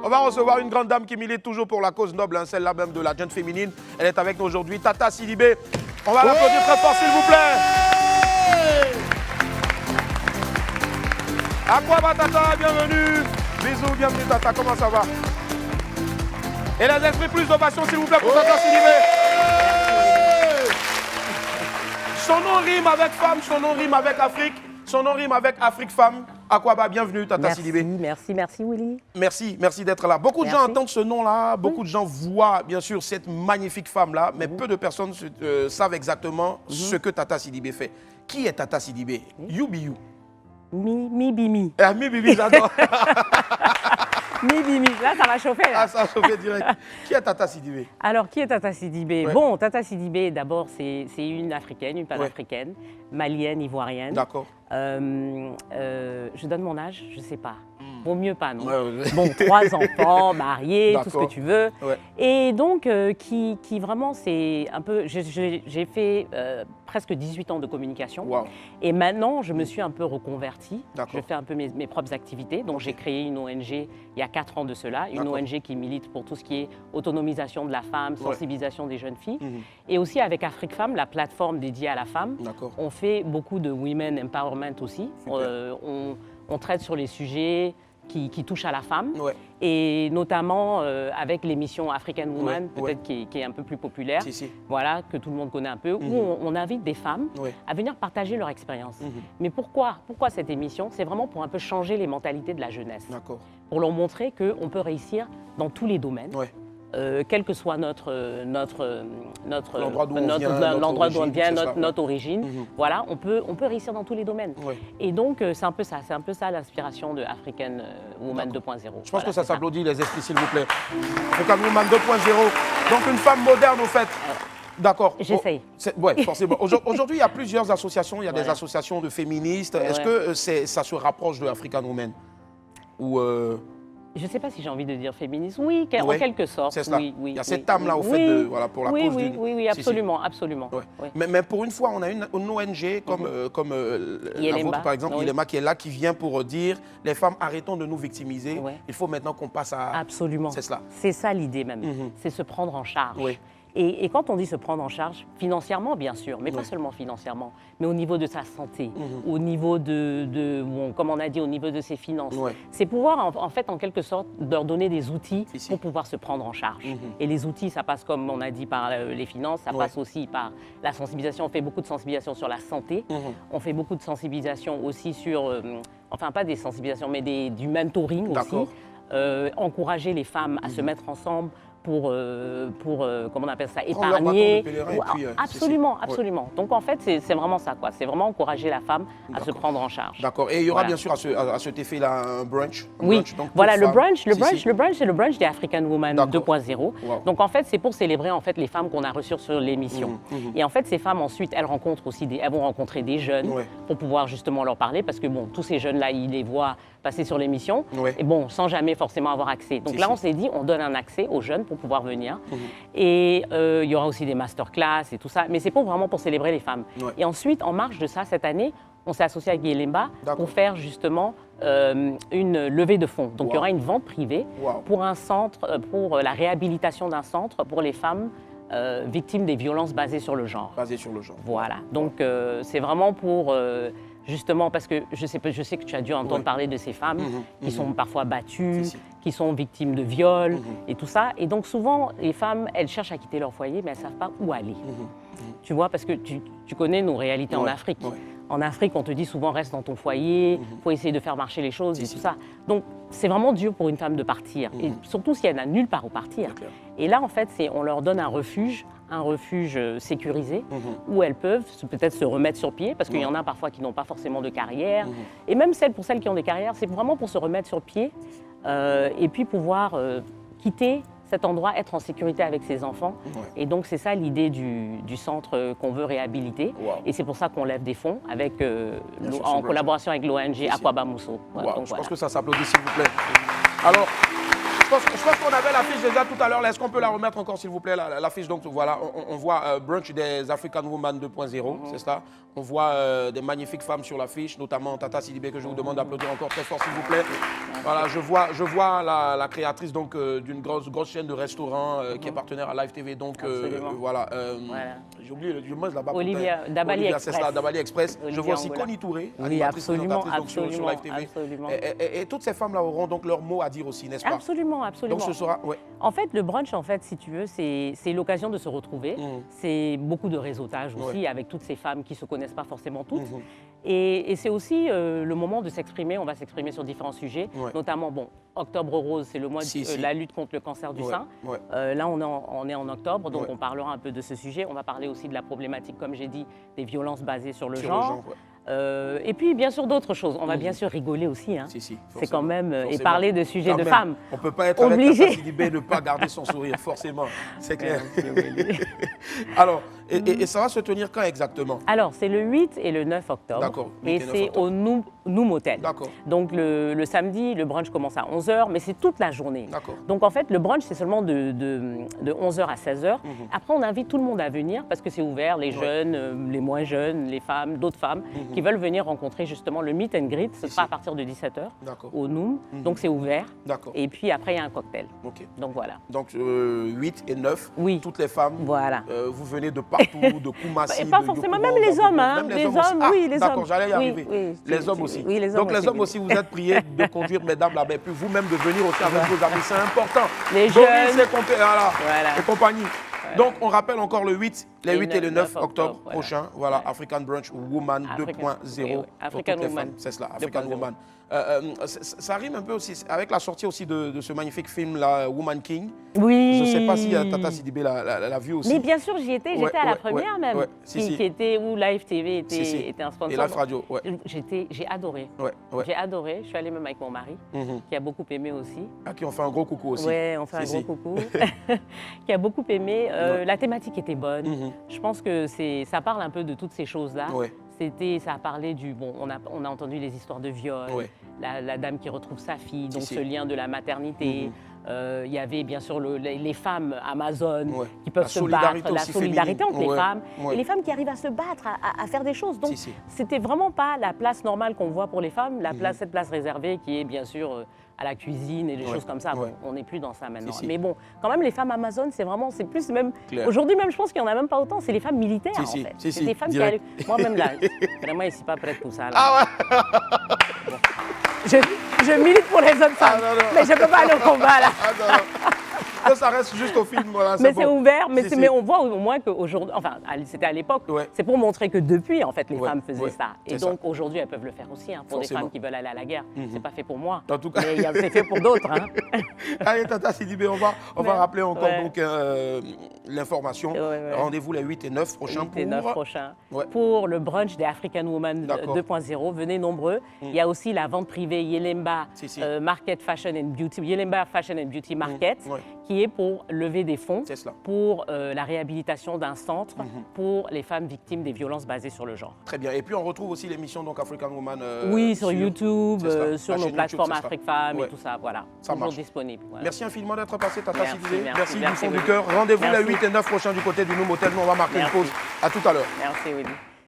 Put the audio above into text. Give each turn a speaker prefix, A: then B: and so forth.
A: On va recevoir une grande dame qui milite toujours pour la cause noble, hein, celle-là même de la jeune féminine. Elle est avec nous aujourd'hui, Tata Sidibé. On va l'applaudir très fort, s'il vous plaît. À quoi va Tata? Bienvenue. Bisous, bienvenue Tata, comment ça va? Et les esprits, plus d'ovation, s'il vous plaît, pour Tata Sidibé. Son nom rime avec femme, son nom rime avec Afrique, son nom rime avec Afrique femme. Aquaba, bienvenue Tata Sidibé.
B: Merci Willy.
A: Merci d'être là. Beaucoup de gens entendent ce nom-là, beaucoup de gens voient bien sûr cette magnifique femme-là, mais peu de personnes savent exactement ce que Tata Sidibé fait. Qui est Tata Sidibé? You be you.
B: Mi bimi.
A: Ah, mi bimi, j'adore.
B: Mi bimi, là ça va chauffer. Là.
A: Ah, ça va chauffer direct. Qui est Tata Sidibé?
B: Alors, qui est Tata Sidibé?
A: Ouais.
B: Bon, Tata Sidibé, d'abord, c'est une africaine, une panafricaine, malienne, ivoirienne.
A: D'accord.
B: Je donne mon âge, je sais pas. Vaut mieux pas, non?
A: Ouais.
B: Bon, 3 enfants, mariés, tout ce que tu veux.
A: Ouais.
B: Et donc, qui vraiment, c'est un peu... J'ai fait presque 18 ans de communication.
A: Wow.
B: Et maintenant, je me suis un peu reconvertie.
A: D'accord.
B: Je fais un peu mes propres activités. Donc, j'ai créé une ONG il y a 4 ans de cela. Une ONG qui milite pour tout ce qui est autonomisation de la femme, sensibilisation des jeunes filles. Et aussi avec Afrique Femme, la plateforme dédiée à la femme. On fait beaucoup de women empowerment aussi. On traite sur les sujets qui touchent à la femme, et notamment avec l'émission African Woman, peut-être qui est un peu plus populaire, voilà, que tout le monde connaît un peu, où on invite des femmes à venir partager leur expérience. Mais pourquoi cette émission? C'est vraiment pour un peu changer les mentalités de la jeunesse, pour leur montrer qu'on peut réussir dans tous les domaines. Quel que soit l'endroit d'où on vient, notre origine, voilà, on peut réussir dans tous les domaines. Et donc, c'est un peu ça l'inspiration de African Woman 2.0.
A: Je pense que ça s'applaudit, les esprits, s'il vous plaît. African Woman 2.0, donc une femme moderne, au fait. D'accord.
B: J'essaye.
A: Oui, forcément. Aujourd'hui, il y a plusieurs associations, il y a des associations de féministes. Est-ce que ça se rapproche de African Woman ou
B: Je ne sais pas si j'ai envie de dire féministe. Oui, en quelque sorte.
A: C'est cela.
B: Oui,
A: il y a cette âme-là, au fait, pour la cause d'une...
B: Oui, absolument, absolument.
A: Oui. Mais pour une fois, on a une ONG comme la vôtre, par exemple, Ilema, qui est là, qui vient pour dire les femmes, arrêtons de nous victimiser. Il faut maintenant qu'on passe à...
B: Absolument.
A: C'est cela.
B: C'est ça l'idée même. C'est se prendre en charge. Et quand on dit se prendre en charge, financièrement bien sûr, mais pas seulement financièrement, mais au niveau de sa santé, au niveau comme on a dit, au niveau de ses finances. C'est pouvoir en fait en quelque sorte leur donner des outils pour pouvoir se prendre en charge. Et les outils, ça passe comme on a dit par les finances, ça passe aussi par la sensibilisation. On fait beaucoup de sensibilisation sur la santé, on fait beaucoup de sensibilisation aussi sur, enfin pas des sensibilisations, mais du mentoring aussi. Encourager les femmes à se mettre ensemble pour comment on appelle ça, épargner. Absolument. Donc en fait, c'est vraiment ça, quoi. C'est vraiment encourager la femme à se prendre en charge.
A: D'accord. Et il y aura bien sûr à cet effet-là un brunch.
B: Donc, voilà, le brunch, c'est le brunch des African Woman 2.0. Donc en fait, c'est pour célébrer en fait les femmes qu'on a reçues sur l'émission. Et en fait, ces femmes ensuite, elles vont rencontrer des jeunes pour pouvoir justement leur parler, parce que bon, tous ces jeunes-là, ils les voient passer sur l'émission, et bon, sans jamais forcément avoir accès. Donc là, on s'est dit, on donne un accès aux jeunes pour pouvoir venir. Et il y aura aussi des masterclass et tout ça, mais c'est vraiment pour célébrer les femmes. Et ensuite, en marge de ça, cette année, on s'est associé avec Yelemba pour faire justement une levée de fonds. Donc il y aura une vente privée pour un centre, pour la réhabilitation d'un centre pour les femmes victimes des violences basées sur le genre. Voilà. Donc c'est vraiment pour... justement, parce que je sais que tu as dû entendre parler de ces femmes qui sont parfois battues, qui sont victimes de viols et tout ça. Et donc souvent, les femmes, elles cherchent à quitter leur foyer, mais elles ne savent pas où aller. Tu vois, parce que tu connais nos réalités en Afrique. En Afrique, on te dit souvent, reste dans ton foyer, il faut essayer de faire marcher les choses et tout ça. Donc, c'est vraiment dur pour une femme de partir, et surtout si elle n'a nulle part où partir. Et là, en fait, on leur donne un refuge sécurisé, où elles peuvent peut-être se remettre sur pied, parce qu'il y en a parfois qui n'ont pas forcément de carrière. Et même pour celles qui ont des carrières, c'est vraiment pour se remettre sur pied et puis pouvoir quitter cet endroit, être en sécurité avec ses enfants. Et donc, c'est ça l'idée du centre qu'on veut réhabiliter. Et c'est pour ça qu'on lève des fonds en collaboration avec l'ONG Aquaba Mousso.
A: Je pense que ça s'applaudit, s'il vous plaît. Alors, pense qu'on avait l'affiche déjà tout à l'heure. Est-ce qu'on peut la remettre encore, s'il vous plaît, l'affiche? Donc voilà, on voit Brunch des African Women 2.0, c'est ça. On voit des magnifiques femmes sur l'affiche, notamment Tata Sidibé, que je vous demande d'applaudir encore très fort, s'il vous plaît. Voilà, je vois la créatrice donc d'une grosse chaîne de restaurants qui est partenaire à Live TV. Donc voilà. J'ai oublié le mange là-bas.
B: Olivia Dabali Express.
A: C'est ça, Dabali Express.
B: Olivia
A: je vois aussi
B: Angola.
A: Connie Touré,
B: oui,
A: animatrice présentatrice donc sur Live TV.
B: Absolument.
A: Et toutes ces femmes-là auront donc leur mot à dire aussi, n'est-ce pas?
B: Absolument.
A: Donc ce sera, ouais.
B: En fait, le brunch, en fait, si tu veux, c'est l'occasion de se retrouver. C'est beaucoup de réseautage aussi avec toutes ces femmes qui ne se connaissent pas forcément toutes. Et c'est aussi le moment de s'exprimer. On va s'exprimer sur différents sujets, notamment, bon, Octobre Rose, c'est le mois de la lutte contre le cancer du sein. Là, on est en octobre, donc on parlera un peu de ce sujet. On va parler aussi de la problématique, comme j'ai dit, des violences basées sur le genre. Et puis, bien sûr, d'autres choses. On va bien sûr rigoler aussi. Hein. C'est quand même... et parler de sujets de femmes.
A: On ne peut pas être obligé. Avec Tata Sidibé et ne pas garder son sourire, forcément. C'est clair. Alors, et ça va se tenir quand exactement? Alors, c'est le 8 et le 9 octobre. D'accord. Et c'est au Noom Hotel. D'accord. Donc, le samedi, le brunch commence à 11h, mais c'est toute la journée. D'accord. Donc, en fait, le brunch, c'est seulement de 11h à 16h. Après, on invite tout le monde à venir parce que c'est ouvert, les jeunes, les moins jeunes, les femmes, d'autres femmes qui veulent venir rencontrer justement le meet and greet. Ce sera à partir de 17h au Noom. Donc, c'est ouvert. D'accord. Et puis, après, il y a un cocktail. OK. Donc, voilà. Donc, 8 et 9, toutes les femmes, vous venez de partout, de Koumassi, pas forcément, même les hommes. Hein. Les hommes, oui, les hommes. D'accord, j'allais y arriver. Les hommes aussi. Oui, les hommes. Donc, les hommes aussi, vous êtes priés de conduire, mesdames, là-bas, et puis vous-même de venir aussi avec vos amis. C'est important. Les jeunes. Et compagnie. Donc, on rappelle encore le 8, les 8 et le 9 octobre prochain. Voilà, African Brunch Woman 2.0. African Woman. C'est cela, African Woman. Ça rime un peu aussi avec la sortie aussi de ce magnifique film-là, Woman King. Oui. Je ne sais pas si Tata Sidibé l'a vu aussi. Mais bien sûr, j'y étais. J'étais à la première même. Qui était où Live TV était un sponsor. Et Live Radio, j'ai adoré. J'ai adoré. Je suis allée même avec mon mari, qui a beaucoup aimé aussi. Ah, qui ont fait un gros coucou aussi. Oui, on fait un gros coucou. Qui a beaucoup aimé. La thématique était bonne. Je pense que ça parle un peu de toutes ces choses-là. Ça a parlé du... Bon, on a entendu les histoires de viol, la dame qui retrouve sa fille, donc ce lien de la maternité. Il y avait bien sûr les femmes amazones qui peuvent se battre, la solidarité entre les femmes, et les femmes qui arrivent à se battre, à faire des choses. Donc, c'était vraiment pas la place normale qu'on voit pour les femmes, cette place réservée qui est bien sûr à la cuisine et des choses comme ça. Bon, on n'est plus dans ça maintenant. Mais bon, quand même, les femmes amazones, c'est plus même... Aujourd'hui même, je pense qu'il n'y en a même pas autant. C'est les femmes militaires, en fait. C'est des femmes qui arrivent... Moi-même, là, vraiment, je ne suis pas prête pour ça. Là. Ah ouais. Je milite pour les autres femmes, mais je ne peux pas aller au combat, là. Ça reste juste au film, voilà. Mais c'est ouvert, mais on voit au moins qu'aujourd'hui, enfin, c'était à l'époque, c'est pour montrer que depuis, en fait, les femmes faisaient ça. Et donc, aujourd'hui, elles peuvent le faire aussi, hein, pour des femmes qui veulent aller à la guerre. C'est pas fait pour moi, en tout cas. Mais c'est fait pour d'autres. Hein. Allez, Tata Sidibé, on va rappeler encore donc l'information. Rendez-vous les 8 et 9 prochains pour le brunch des African Women 2.0. Venez nombreux. Il y a aussi la vente privée Yelemba Market Fashion and Beauty, Yelemba Fashion and Beauty Market, qui est pour lever des fonds pour la réhabilitation d'un centre pour les femmes victimes des violences basées sur le genre. Très bien. Et puis on retrouve aussi l'émission donc African Woman. Oui, sur YouTube, sur nos plateformes AfriqueFemme et tout ça. Voilà. Ça marche. Disponible. Voilà. Merci infiniment d'être passé, Tata Sidibé. Merci du fond du cœur. Rendez-vous les 8 et 9 prochains du côté du Noom Hotel. Nous on va marquer une pause. À tout à l'heure. Merci, Willy.